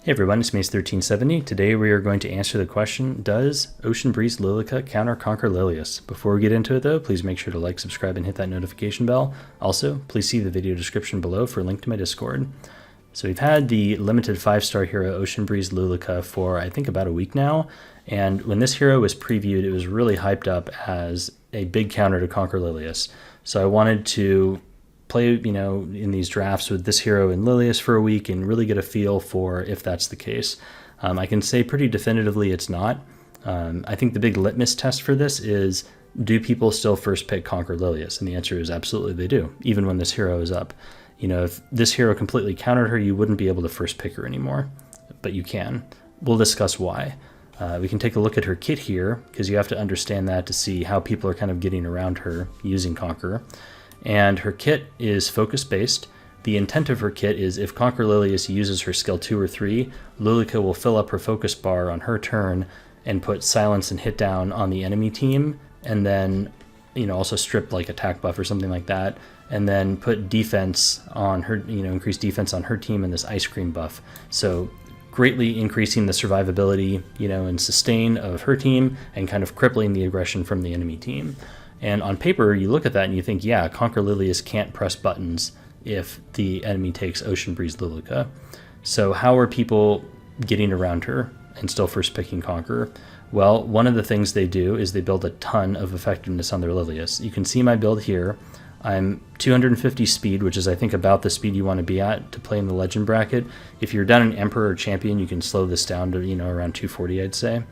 Hey everyone, it's Mace1370. Today we are going to answer the question, does Ocean Breeze Luluca counter Conquer Lilias? Before we get into it though, please make sure to like, subscribe, and hit that notification bell. Also, please see the video description below for a link to my Discord. So we've had the limited 5-star hero Ocean Breeze Luluca for I think about a week now, and when this hero was previewed it was really hyped up as a big counter to Conquer Lilias. So I wanted to play, in these drafts with this hero and Lilias for a week and really get a feel for if that's the case. I can say pretty definitively it's not. I think the big litmus test for this is, do people still first pick Conquer Lilias? And the answer is absolutely they do, even when this hero is up. If this hero completely countered her, you wouldn't be able to first pick her anymore, but you can. We'll discuss why. We can take a look at her kit here, because you have to understand that to see how people are kind of getting around her using Conquer. And her kit is focus based. The intent of her kit is if Conquer Lilias uses her skill 2 or 3, Luluca will fill up her focus bar on her turn and put silence and hit down on the enemy team, and then also strip like attack buff or something like that, and then put defense on her, increase defense on her team and this ice cream buff. So greatly increasing the survivability, and sustain of her team and kind of crippling the aggression from the enemy team. And on paper, you look at that and you think, yeah, Conquer Lilias can't press buttons if the enemy takes Ocean Breeze Luluca. So how are people getting around her and still first picking Conquer? Well, one of the things they do is they build a ton of effectiveness on their Lilias. You can see my build here. I'm 250 speed, which is I think about the speed you want to be at to play in the legend bracket. If you're down an Emperor or Champion, you can slow this down to around 240, I'd say.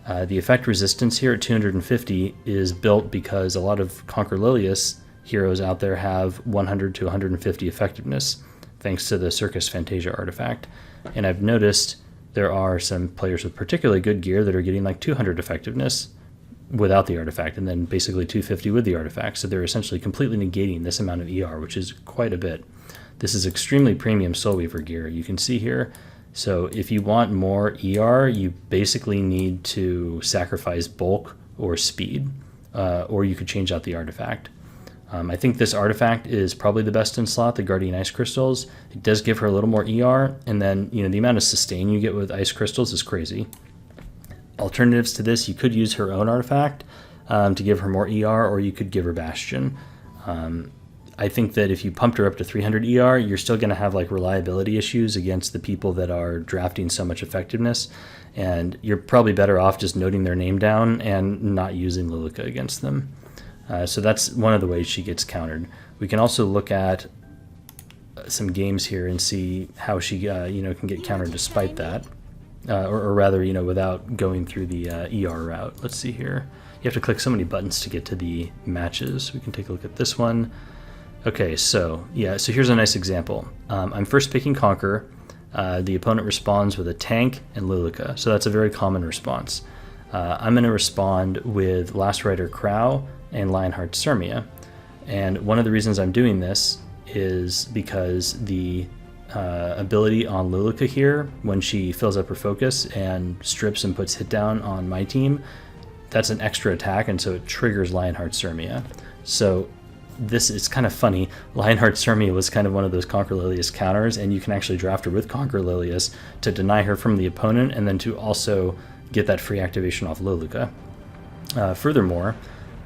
The effect resistance here at 250 is built because a lot of Conquer Lilias heroes out there have 100 to 150 effectiveness, thanks to the Circus Fantasia artifact. And I've noticed there are some players with particularly good gear that are getting like 200 effectiveness without the artifact, and then basically 250 with the artifact. So they're essentially completely negating this amount of ER, which is quite a bit. This is extremely premium Soul Weaver gear. You can see here. So if you want more ER, you basically need to sacrifice bulk or speed, or you could change out the artifact. I think this artifact is probably the best in slot, the Guardian Ice Crystals. It does give her a little more ER, and then the amount of sustain you get with Ice Crystals is crazy. Alternatives to this, you could use her own artifact to give her more ER, or you could give her Bastion. I think that if you pumped her up to 300 ER, you're still going to have like reliability issues against the people that are drafting so much effectiveness, and you're probably better off just noting their name down and not using Luluca against them. So that's one of the ways she gets countered. We can also look at some games here and see how she can get countered despite that, or rather without going through the ER route. Let's see here. You have to click so many buttons to get to the matches. We can take a look at this one. Okay, so here's a nice example. I'm first picking Conquer. The opponent responds with a tank and Luluca, so that's a very common response. I'm going to respond with Last Rider Crow and Lionheart Sirmia, and one of the reasons I'm doing this is because the ability on Luluca here, when she fills up her focus and strips and puts hit down on my team, that's an extra attack, and so it triggers Lionheart Sirmia. So this is kind of funny. Lionheart Sirmia was kind of one of those Conquer Lilias counters, and you can actually draft her with Conquer Lilias to deny her from the opponent and then to also get that free activation off Luluca. Furthermore,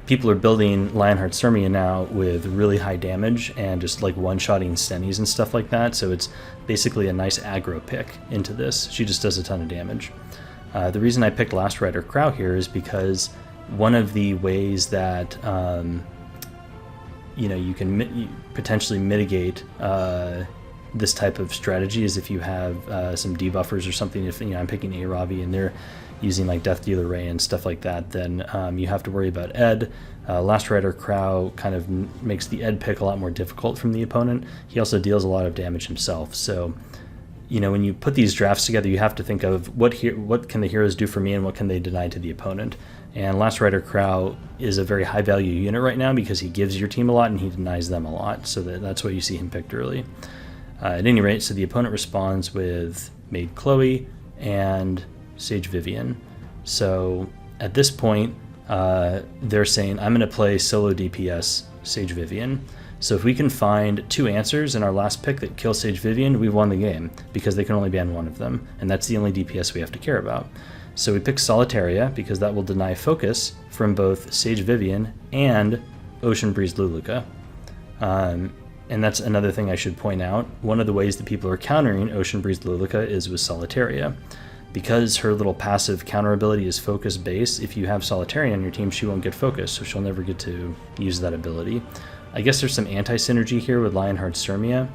people are building Lionheart Sirmia now with really high damage and just like one-shotting Stennies and stuff like that, so it's basically a nice aggro pick into this. She just does a ton of damage. The reason I picked Last Rider Crow here is because one of the ways that you can potentially mitigate this type of strategy is if you have some debuffers or something. If I'm picking a Ravi and they're using like Death Dealer Ray and stuff like that, then you have to worry about Ed. Last Rider Crow kind of makes the Ed pick a lot more difficult from the opponent. He also deals a lot of damage himself. So when you put these drafts together, you have to think of what can the heroes do for me and what can they deny to the opponent. And Last Rider Crow is a very high value unit right now because he gives your team a lot and he denies them a lot, so that's why you see him picked early. At any rate, so the opponent responds with Maid Chloe and Sage Vivian. So at this point, they're saying, I'm going to play solo DPS Sage Vivian. So if we can find 2 answers in our last pick that kill Sage Vivian, we've won the game, because they can only ban one of them, and that's the only DPS we have to care about. So we pick Solitaria, because that will deny focus from both Sage Vivian and Ocean Breeze Luluca. And that's another thing I should point out. One of the ways that people are countering Ocean Breeze Luluca is with Solitaria. Because her little passive counter ability is focus based, if you have Solitaria on your team, she won't get focus, so she'll never get to use that ability. I guess there's some anti-synergy here with Lionheart Sturmia.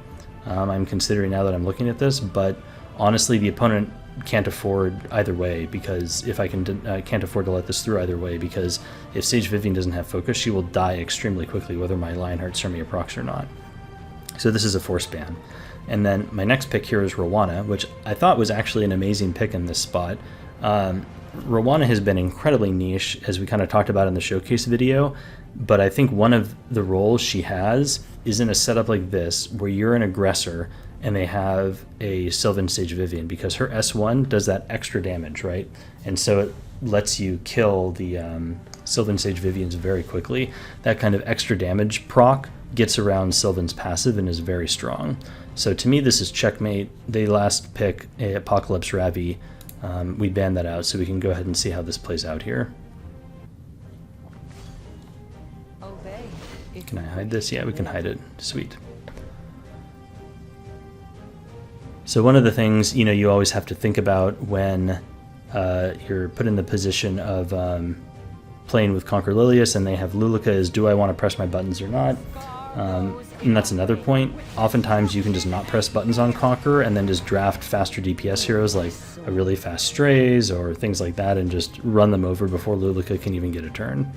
I'm considering now that I'm looking at this, but honestly the opponent can't afford either way, because if I can't afford to let this through either way, because if Sage Vivian doesn't have focus, she will die extremely quickly whether my Lionheart Sturmia procs or not. So this is a force ban. And then my next pick here is Rowana, which I thought was actually an amazing pick in this spot. Rowana has been incredibly niche, as we kind of talked about in the showcase video, but I think one of the roles she has is in a setup like this, where you're an aggressor and they have a Sylvan Sage Vivian, because her S1 does that extra damage, right? And so it lets you kill the Sylvan Sage Vivians very quickly. That kind of extra damage proc gets around Sylvan's passive and is very strong. So to me, this is checkmate. They last pick a Apocalypse Ravi. We banned that out, so we can go ahead and see how this plays out here. Can I hide this? Yeah, we can hide it. Sweet. So one of the things, you know, you always have to think about when you're put in the position of playing with Conqueror Lilias and they have Luluca is, do I want to press my buttons or not? And that's another point. Oftentimes you can just not press buttons on Conqueror and then just draft faster DPS heroes like a really fast Strays or things like that and just run them over before Luluca can even get a turn.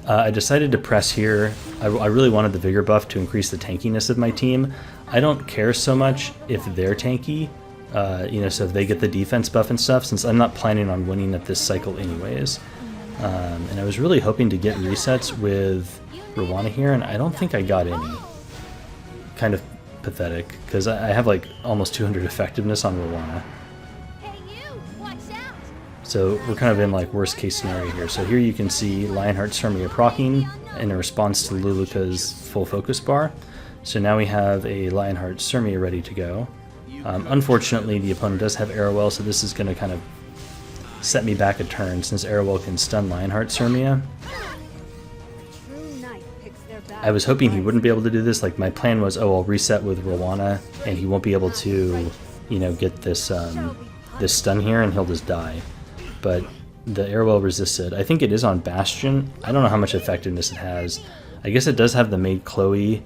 I decided to press here. I really wanted the Vigor buff to increase the tankiness of my team. I don't care so much if they're tanky, you know, so if they get the defense buff and stuff, since I'm not planning on winning at this cycle anyways. And I was really hoping to get resets with Rowana here, and I don't think I got any. Kind of pathetic, because I have like almost 200 effectiveness on Rowana. So we're kind of in like worst case scenario here. So here you can see Lionheart Sturmia proccing in response to Luluca's full focus bar. So now we have a Lionheart Sturmia ready to go. Unfortunately, the opponent does have Arrowwell, so this is going to kind of set me back a turn since Arrowwell can stun Lionheart Sturmia. I was hoping he wouldn't be able to do this. Like my plan was, oh, I'll reset with Rowana and he won't be able to, you know, get this this stun here and he'll just die. But the Arrowwell resisted. I think it is on Bastion. I don't know how much effectiveness it has. I guess it does have the Maid Chloe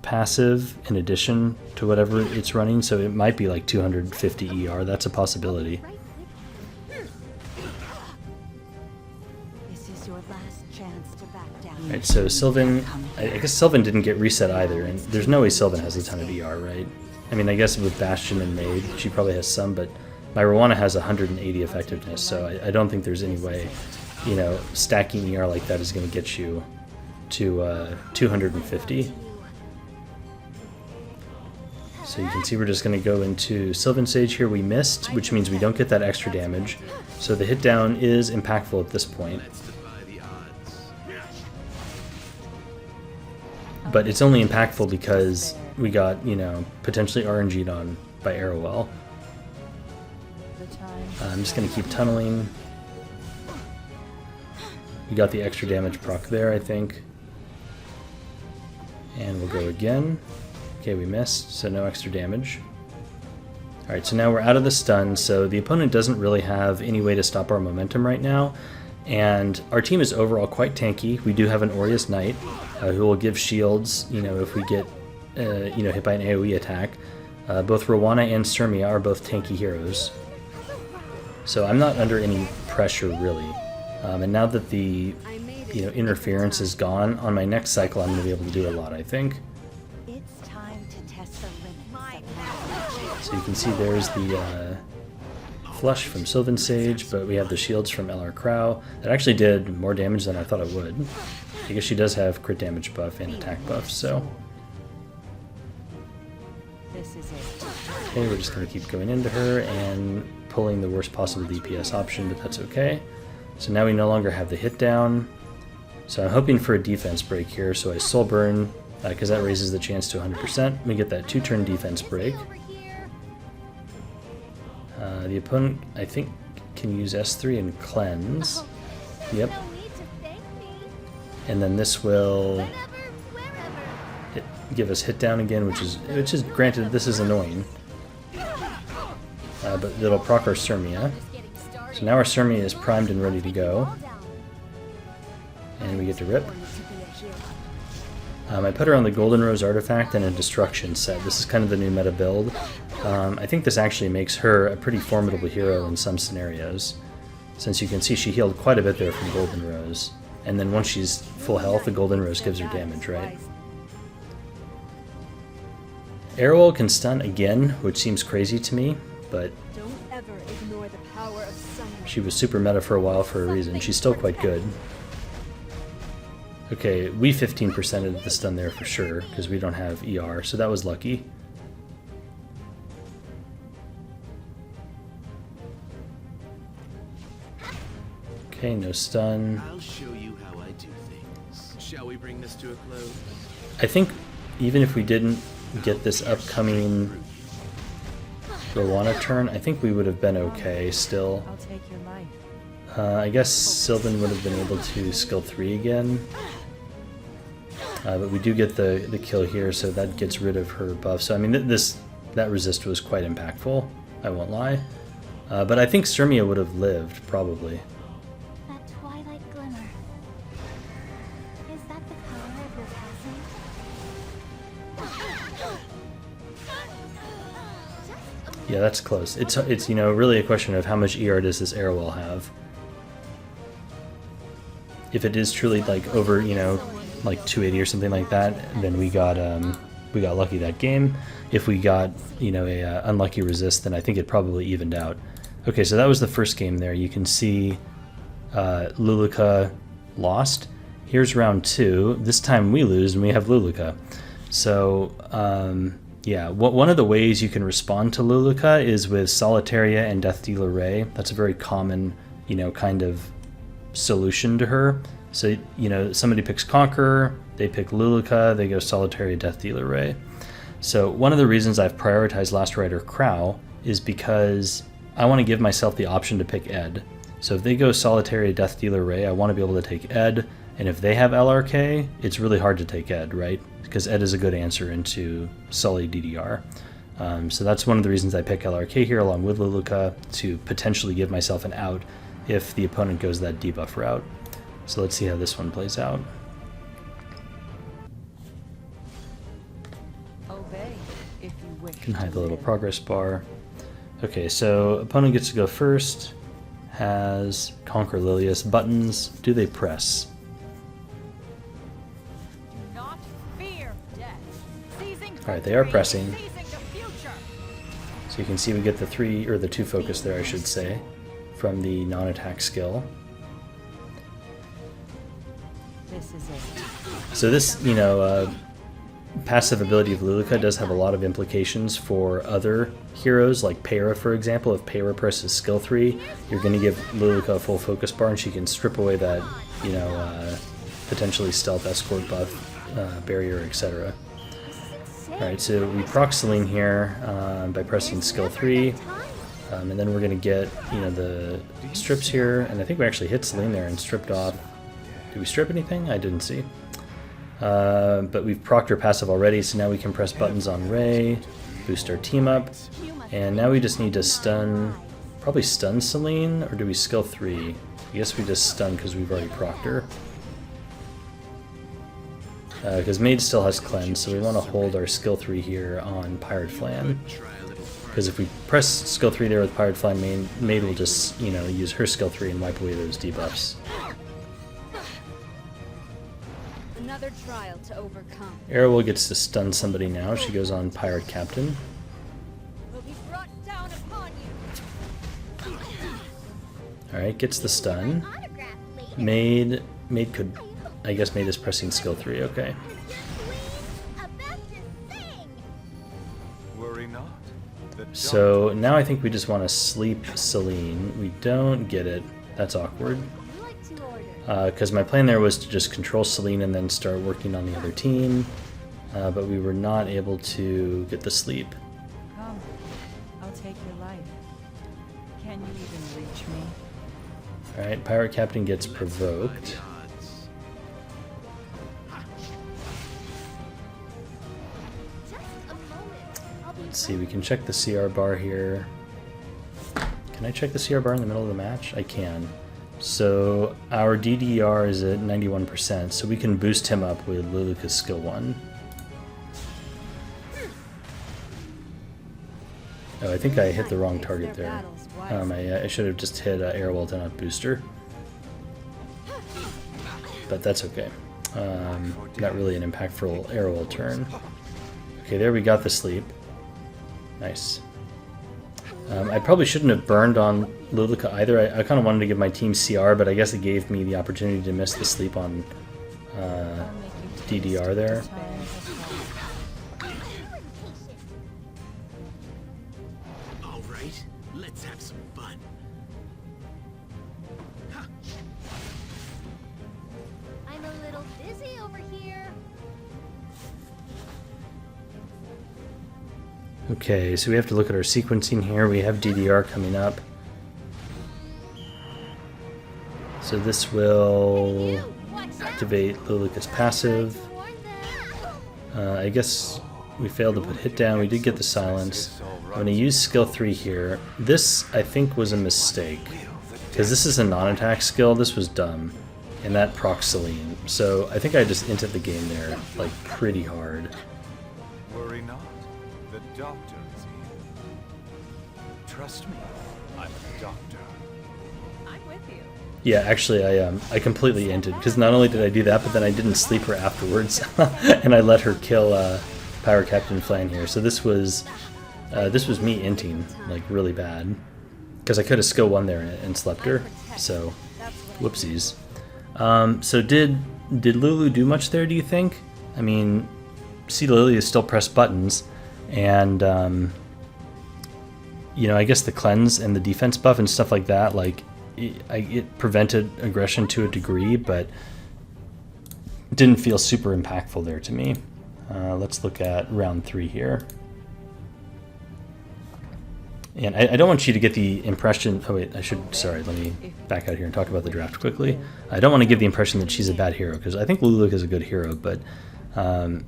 passive in addition to whatever it's running, so it might be like 250 ER. That's a possibility. Alright, so Sylvan, I guess Sylvan didn't get reset either, and there's no way Sylvan has a ton of ER, right? I mean, I guess with Bastion and Maid, she probably has some, but my Rowana has 180 effectiveness, so I don't think there's any way, you know, stacking ER like that is going to get you to 250. So you can see we're just going to go into Sylvan Sage here. We missed, which means we don't get that extra damage. So the hit down is impactful at this point. But it's only impactful because we got, you know, potentially RNG'd on by Arrowwell. I'm just going to keep tunneling. We got the extra damage proc there, I think. And we'll go again. Okay, we missed, so no extra damage. Alright, so now we're out of the stun, so the opponent doesn't really have any way to stop our momentum right now. And our team is overall quite tanky. We do have an Aureus Knight who will give shields, you know, if we get you know, hit by an AoE attack. Both Rowana and Sturmia are both tanky heroes. So I'm not under any pressure really. And now that the, you know, interference is gone, on my next cycle I'm going to be able to do a lot, I think. So you can see there's the flush from Sylvan Sage, but we have the shields from LR Crow. That actually did more damage than I thought it would. I guess she does have crit damage buff and attack buff, so. Okay, we're just going to keep going into her and pulling the worst possible DPS option, but that's okay. So now we no longer have the hit down. So I'm hoping for a defense break here, so I soul burn, because that raises the chance to 100%. We get that 2-turn defense break. The opponent, I think, can use S3 and cleanse. Yep. And then this will give us hit down again, which is granted, this is annoying. But it'll proc our Surmia. So now our Surmia is primed and ready to go. And we get to rip. I put her on the Golden Rose artifact and a destruction set. This is kind of the new meta build. I think this actually makes her a pretty formidable hero in some scenarios, since you can see she healed quite a bit there from Golden Rose. And then once she's full health, the Golden Rose gives her damage, right? Arrow can stun again, which seems crazy to me, but she was super meta for a while for a reason. She's still quite good. Okay, we 15%ed the stun there for sure, because we don't have ER, so that was lucky. Okay, no stun. I'll show you how I do things. Shall we bring this to a close? I think even if we didn't get this upcoming Rowana turn, I think we would have been okay still. I'll take your life. I guess Sylvan would have been able to skill 3 again. But we do get the kill here, so that gets rid of her buff. So I mean, that resist was quite impactful, I won't lie. But I think Surmia would have lived, probably. That twilight glimmer. Is that the power of your passing? Yeah, that's close. It's you know, really a question of how much ER does this Arrowwell have. If it is truly like over, you know, like 280 or something like that, then we got lucky that game. If we got, you know, a unlucky resist, then I think it probably evened out. Okay, so that was the first game there. You can see Luluca lost. Here's round 2. This time we lose and we have Luluca. So yeah, one of the ways you can respond to Luluca is with Solitaria and Death Dealer Ray. That's a very common, you know, kind of solution to her. So, you know, somebody picks Conqueror, they pick Luluca, they go Solitaria, Death Dealer Ray. So one of the reasons I've prioritized Last Rider Crow is because I want to give myself the option to pick Ed. So if they go Solitaria, Death Dealer Ray, I want to be able to take Ed, and if they have LRK, it's really hard to take Ed, right? Because Ed is a good answer into Sully DDR. So that's one of the reasons I pick LRK here along with Luluca, to potentially give myself an out if the opponent goes that debuff route. So let's see how this one plays out. Obey if you wish. Can hide the little progress bar. Okay, so opponent gets to go first. Has Conquer Lilias. Buttons. Do they press? Not fear death. Alright, they are pressing. So you can see we get the 3 or the 2 focus there, I should say, from the non-attack skill. This is it. So this, you know, passive ability of Luluca does have a lot of implications for other heroes, like Para, for example. If Para presses skill 3, you're going to give Luluca a full focus bar, and she can strip away that, you know, potentially stealth escort buff, barrier, etc. Alright, so we proc Celine here by pressing skill 3, and then we're going to get, you know, the strips here, and I think we actually hit Celine there and stripped off. Did we strip anything? I didn't see. But we've procced her passive already, so now we can press buttons on Ray, boost our team up, and now we just need to stun, probably stun Celine, or do we skill 3? I guess we just stun because we've already procced her. Because Maid still has cleanse, so we want to hold our skill 3 here on Pirate Flan. Because if we press skill 3 there with Pirate Flan, Maid will just, you know, use her skill 3 and wipe away those debuffs. Another trial to overcome. Arrowwell gets to stun somebody now. She goes on Pirate Captain. Will be brought down upon you. Alright, gets the stun. Maid could... I guess Maid is pressing skill 3, okay. Worry not. So now I think we just want to sleep Celine. We don't get it. That's awkward. like to order? Because my plan there was to just control Celine and then start working on the other team, but we were not able to get the sleep. Come, I'll take your life. Can you even reach me? Alright, Pirate Captain gets Let's provoked. defy the odds. Just a moment. I'll be Let's see, we can check the CR bar here. Can I check the CR bar in the middle of the match? I can. So our DDR is at 91%, so we can boost him up with Luluca's skill 1. Oh, I think I hit the wrong target there. I should have just hit Airwell to not booster. But that's okay. Not really an impactful Airwell turn. Okay, there we got the sleep. Nice. I probably shouldn't have burned on Luluca either. I kind of wanted to give my team CR, but I guess it gave me the opportunity to miss the sleep on DDR there. All right, let's have some fun. I'm a little busy over here. Okay, so we have to look at our sequencing here. We have DDR coming up. So this will activate Luluca's passive. I guess we failed to put hit down. We did get the silence. I'm going to use skill 3 here. This, I think, was a mistake. Because this is a non-attack skill. This was dumb. And that procs Celine. So I think I just inted the game there, like, pretty hard. Worry not. The doctor is here. Trust me, I'm a doctor. I'm with you. Yeah, actually, I completely inted, because not only did I do that, but then I didn't sleep her afterwards, and I let her kill Power Captain Flan here. So this was me inting, like, really bad, because I could have skill 1 there and slept her. So, whoopsies. So did Lulu do much there, do you think? I mean, see, Lilias still press buttons, and you know, I guess the cleanse and the defense buff and stuff like that, like, it prevented aggression to a degree, but didn't feel super impactful there to me. Let's look at round 3 here. And I don't want you to get the impression... Oh wait, sorry, let me back out here and talk about the draft quickly. I don't want to give the impression that she's a bad hero, because I think Luluca is a good hero, but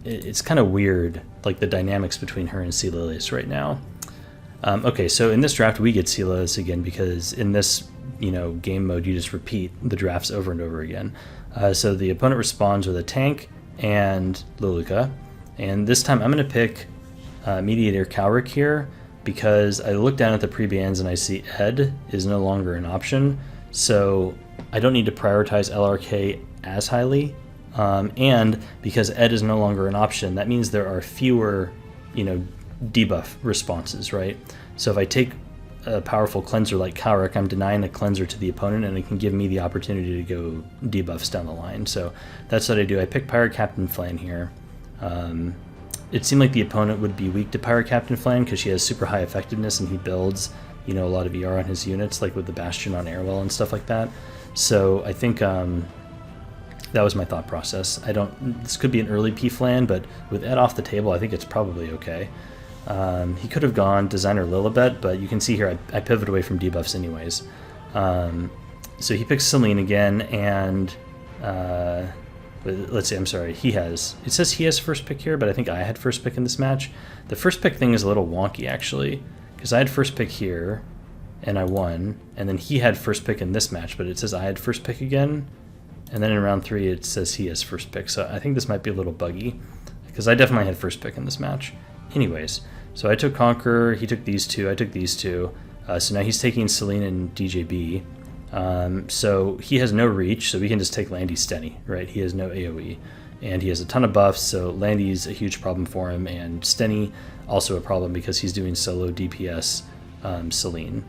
it's kind of weird, like the dynamics between her and C. Lilias right now. Okay, so in this draft we get C. Lilias again, because in this game mode you just repeat the drafts over and over again. So the opponent responds with a tank and Luluca, and this time I'm going to pick Mediator Calric here, because I look down at the pre-bans and I see Ed is no longer an option, so I don't need to prioritize LRK as highly, and because Ed is no longer an option, that means there are fewer, debuff responses, right? So if I take a powerful cleanser like Calric, I'm denying a cleanser to the opponent, and it can give me the opportunity to go debuffs down the line. So that's what I do. I pick Pirate Captain Flan here. It seemed like the opponent would be weak to Pirate Captain Flan because she has super high effectiveness and he builds, a lot of ER on his units, like with the Bastion on Airwell and stuff like that. So I think that was my thought process. This could be an early P Flan, but with Ed off the table, I think it's probably okay. He could have gone Designer Lilibet, but you can see here I pivot away from debuffs anyways. So he picks Celine again, and let's see, I'm sorry, it says he has first pick here, but I think I had first pick in this match. The first pick thing is a little wonky, actually, because I had first pick here, and I won, and then he had first pick in this match, but it says I had first pick again, and then in round 3 it says he has first pick, so I think this might be a little buggy, because I definitely had first pick in this match. Anyways, so I took Conqueror, he took these two, I took these two, so now he's taking Celine and DJB. So he has no reach, so we can just take Landy Stenny, right? He has no AoE, and he has a ton of buffs, so Landy's a huge problem for him, and Stenny also a problem because he's doing solo DPS Celine.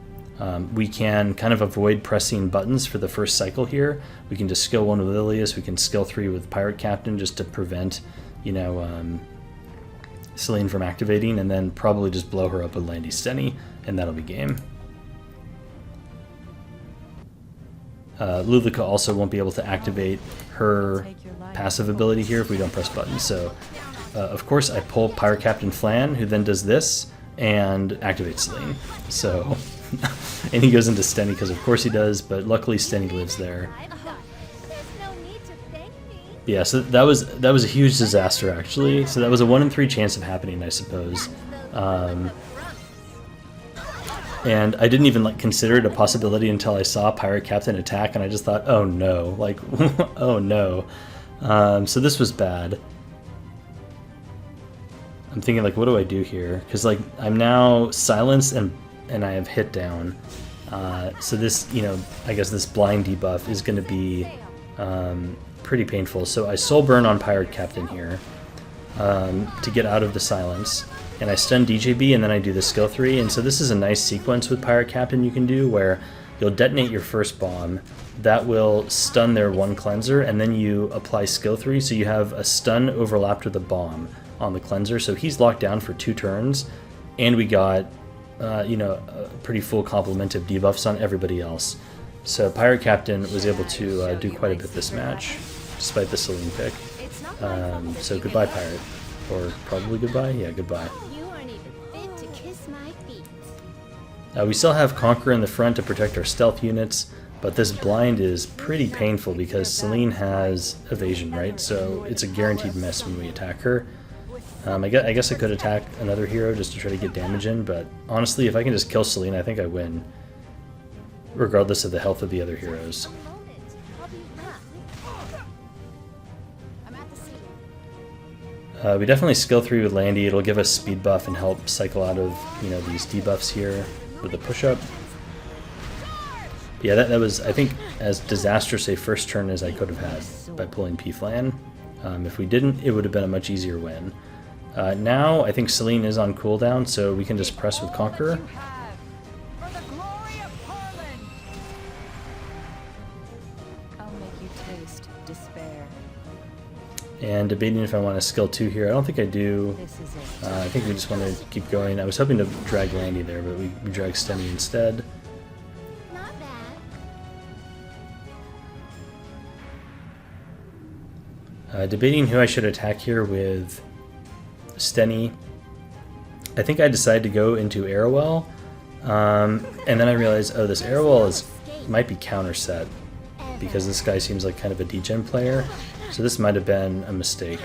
We can kind of avoid pressing buttons for the first cycle here. We can just skill 1 with Lilias, we can skill 3 with Pirate Captain just to prevent, Celine from activating, and then probably just blow her up with Landy Stenny, and that'll be game. Luluca also won't be able to activate her passive ability here if we don't press buttons. So, of course, I pull Pirate Captain Flan, who then does this and activates Celine. So, and he goes into Stenny because of course he does, but luckily Stenny lives there. There's no need to thank me. Yeah, so that was a huge disaster actually. So that was a 1 in 3 chance of happening, I suppose. And I didn't even like consider it a possibility until I saw Pirate Captain attack, and I just thought, oh no, like, oh no. So this was bad. I'm thinking like, what do I do here? Because like I'm now silenced and I have hit down. So this, you know, I guess this blind debuff is going to be pretty painful. So I soul burn on Pirate Captain here to get out of the silence. And I stun DJB, and then I do the skill 3. And so this is a nice sequence with Pirate Captain you can do where you'll detonate your first bomb. That will stun their 1 cleanser, and then you apply skill 3. So you have a stun overlapped with a bomb on the cleanser. So he's locked down for 2 turns. And we got, you know, a pretty full complement of debuffs on everybody else. So Pirate Captain was able to do quite a bit this match, despite the Celine pick. So goodbye, Pirate. Or probably goodbye? Yeah, goodbye. You aren't even fit to kiss my feet. We still have Conqueror in the front to protect our stealth units, but this blind is pretty painful because Celine has evasion, right? So it's a guaranteed miss when we attack her. I guess I could attack another hero just to try to get damage in, but honestly, if I can just kill Celine, I think I win, regardless of the health of the other heroes. A moment. I'll be back. I'm at the scene. We definitely skill 3 with Landy. It'll give us speed buff and help cycle out of, you know, these debuffs here with the push-up. Yeah, that was, I think, as disastrous a first turn as I could have had by pulling P-Flan. If we didn't, it would have been a much easier win. Now, I think Celine is on cooldown, so we can just press with Conqueror. For the glory of Portland! I'll make you taste despair. And debating if I want to skill 2 here. I don't think I do. This is it. I think we just want to keep going. I was hoping to drag Landy there, but we drag Stenny instead. Not bad. Debating who I should attack here with Stenny. I think I decided to go into Arrowell, and then I realized, oh, this Arrowell might be counter set because this guy seems like kind of a degen player, so this might have been a mistake.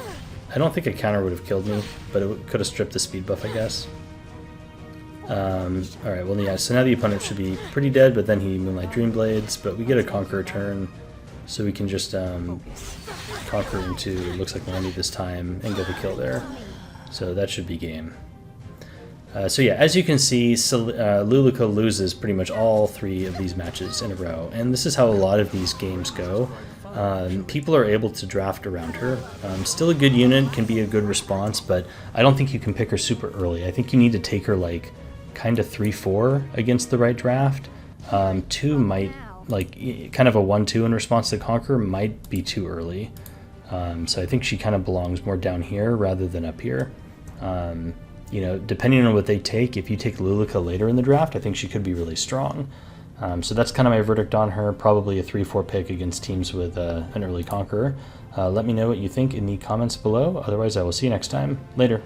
I don't think a counter would have killed me, but it could have stripped the speed buff, I guess. Alright, well yeah, so now the opponent should be pretty dead, but then he Moonlight Dreamblades, but we get a Conqueror turn, so we can just Conquer into, looks like Landy this time, and get the kill there. So that should be game. So yeah, as you can see, Luluca loses pretty much all 3 of these matches in a row, and this is how a lot of these games go. People are able to draft around her. Still a good unit, can be a good response, but I don't think you can pick her super early. I think you need to take her like kind of 3-4 against the right draft. 2 might, like kind of a 1-2 in response to Conqueror might be too early. So I think she kind of belongs more down here rather than up here. You know, depending on what they take, if you take Luluca later in the draft, I think she could be really strong. So that's kind of my verdict on her. Probably a 3-4 pick against teams with an early Conqueror. Let me know what you think in the comments below. Otherwise, I will see you next time. Later.